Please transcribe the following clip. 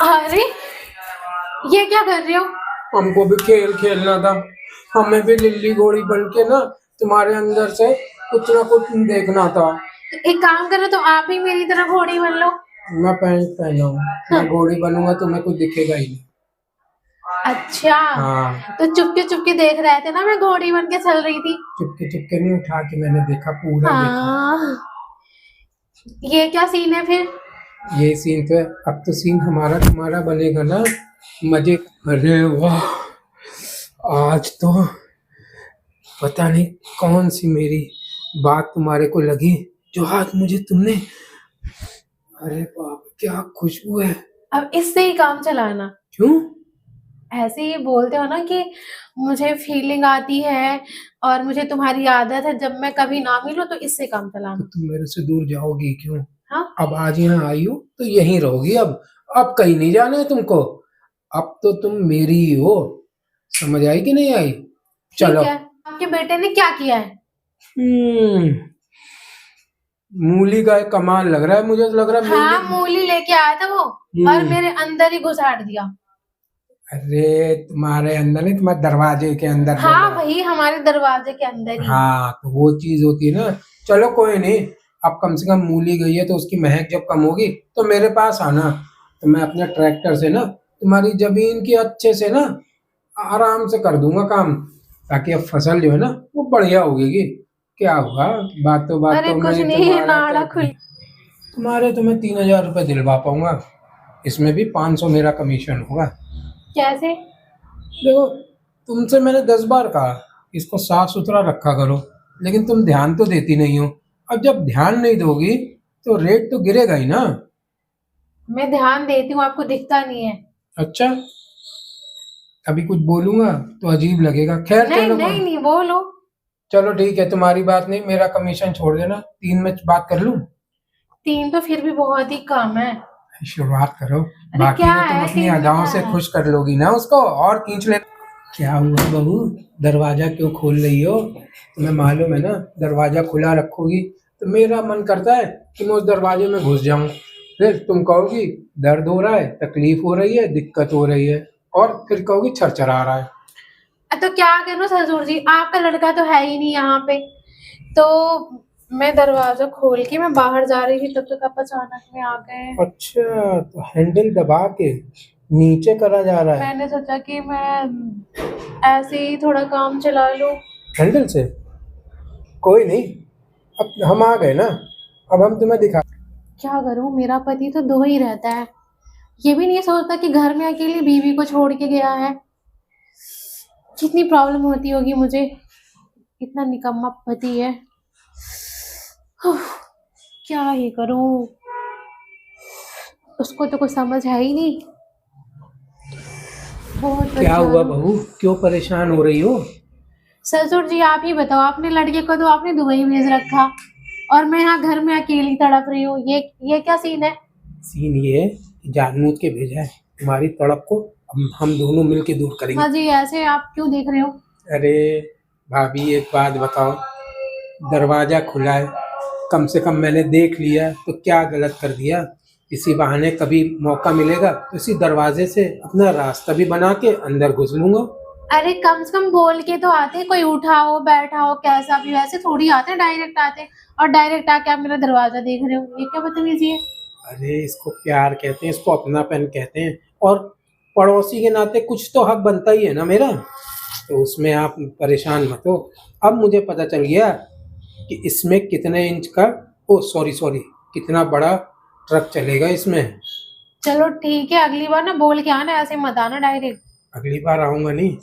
अरे ये क्या कर रहे हो? हमको भी खेल खेलना था। हमें भी लिल्ली घोड़ी बन के ना तुम्हारे अंदर से कुछ ना कुछ देखना था। एक काम करो, तो आप ही मेरी तरह घोड़ी बन लो। मैं पैंट पहना हूँ। मैं घोड़ी बनूंगा तुम्हें कुछ दिखेगा ही नहीं। अच्छा, हाँ, तो चुपके देख रहे थे ना, मैं घोड़ी बन के चल रही थी। चुपके चुपके नहीं, उठा के मैंने देखा, पूरा देखा। हाँ, ये क्या सीन है फिर? ये सीन तो है। अब तो सीन हमारा तुम्हारा बनेगा ना। मजे। अरे वाह, आज तो पता नहीं कौन सी मेरी बात तुम्हारे को लगी जो आज मुझे तुमने। अरे बाप, क्या खुशबू है। अब इससे ही काम चलाना। क्यों? ऐसे ही बोलते हो ना कि मुझे फीलिंग आती है और मुझे तुम्हारी आदत है, जब मैं कभी ना मिलूं तो इससे काम तो चलाना। तुम मेरे से दूर जाओगी क्यों? हाँ, अब आज यहाँ आई हो तो यहीं रहोगी। अब कहीं नहीं जाना है तुमको। अब तो तुम मेरी ही हो। समझ आई कि नहीं आई? ठीक चलो। है। आपके बेटे ने क्या किया है? हम्म मूली का एक कमाल लग रहा है, मुझे तो लग रहा है हाँ, मूली। मूली लेके आया था वो, और मेरे अंदर ही घुसाड़ दिया। अरे तुम्हारे अंदर नहीं, तुम्हारे दरवाजे के अंदर हाँ बोला। भाई, हमारे दरवाजे के अंदर ही। हाँ, तो वो चीज होती है ना। चलो कोई नहीं। अब कम से कम मूली गई है तो उसकी महक जब कम होगी तो मेरे पास आना। तो मैं अपने ट्रैक्टर से ना तुम्हारी जमीन की अच्छे से ना आराम से कर दूंगा काम। ताकि अब फसल जो है ना वो बढ़िया उगेगी। क्या हुआ? अरे बातों में कुछ ही नहीं, तुम्हारा नाड़ा तो। खुल। तुम्हारे तो मैं 3,000 रुपये दिलवा पाऊंगा। इसमें भी 500 मेरा कमीशन होगा। कैसे? देखो, तुमसे मैंने 10 बार कहा इसको साफ सुथरा रखा करो, लेकिन तुम ध्यान तो देती नहीं हो। अब जब ध्यान नहीं दोगी तो रेट तो गिरेगा ही ना। मैं ध्यान देती हूँ, आपको दिखता नहीं है। अच्छा, अभी कुछ बोलूंगा तो अजीब लगेगा। खैर नहीं चलो नहीं नहीं, बोलो। चलो ठीक है, तुम्हारी बात नहीं, मेरा कमीशन छोड़ देना। 3 में बात कर लूं? 3 तो फिर भी बहुत ही कम है। शुरुआत करो। अरे बाकी क्या तो तुम है, अपनी 3 में अदाओं क्या से है? खुश कर लोगी ना उसको, और खींच ले। क्या हुआ बहू? दरवाजा क्यों खोल रही हो? तुम्हें मालूम है ना, दरवाजा खुला रखोगी तो मेरा मन करता है कि मैं उस दरवाजे में घुस जाऊं। फिर तुम कहोगी दर्द हो रहा है, तकलीफ हो रही है, दिक्कत हो रही है, और फिर कहोगी छरछरा रहा है। तो क्या करूं ससुर जी, आपका लड़का तो है ही नहीं यहाँ पे। तो मैं दरवाजा खोल के मैं बाहर जा रही थी, तब तक आप अचानक में आ गए। अच्छा, तो हैंडल दबा के नीचे करा जा रहा है? मैंने सोचा कि मैं ऐसे ही थोड़ा काम चला लूं। हैंडल से? कोई नहीं, अब हम आ गए ना। अब हम तुम्हें दिखा। क्या करूं, मेरा पति तो दो ही रहता है, ये भी नहीं सोचता कि घर में अकेली बीवी को छोड़ के गया है। कितनी प्रॉब्लम होती होगी मुझे, इतना निकम्मा पति है। उफ, क्या ही करूं, उसको तो कुछ समझ है ही नहीं। बहुत क्या हुआ परेशान हूँ। बहू, क्यों परेशान हो रही हो? ससुर जी आप ही बताओ, अपने लड़के को तो आपने दुबई भेज रखा, और मैं यहाँ घर में अकेली तड़प रही हूँ। ये क्या सीन है? सीन ये है कि जानबूझ के भेजा है। तुम्हारी तड़प को हम दोनों मिलके दूर करेंगे। हाँ जी, ऐसे आप क्यों देख रहे हो? अरे भाभी, एक बात बताओ। दरवाजा खुला है, कम से कम मैंने देख लिया तो क्या गलत कर दिया? इसी बहाने कभी मौका मिलेगा तो इसी दरवाजे से अपना रास्ता भी बना के अंदर घुस लूंगा। अरे कम से कम बोल के तो आते, कोई उठाओ बैठाओ कैसा भी, वैसे थोड़ी आते, डायरेक्ट आते। और डायरेक्ट आके आप मेरा दरवाजा देख रहे हो, ये क्या बदतमीजी है? अरे इसको प्यार कहते हैं, इसको अपनापन कहते हैं। और पड़ोसी के नाते कुछ तो हक बनता ही है ना मेरा। तो उसमें आप परेशान मत हो। अब मुझे पता चल गया कि इसमें कितने इंच का, ओ सॉरी सॉरी, कितना बड़ा ट्रक चलेगा इसमें। चलो ठीक है, अगली बार ना बोल के आना, ऐसे मत आना डायरेक्ट। अगली बार आऊंगा नहीं,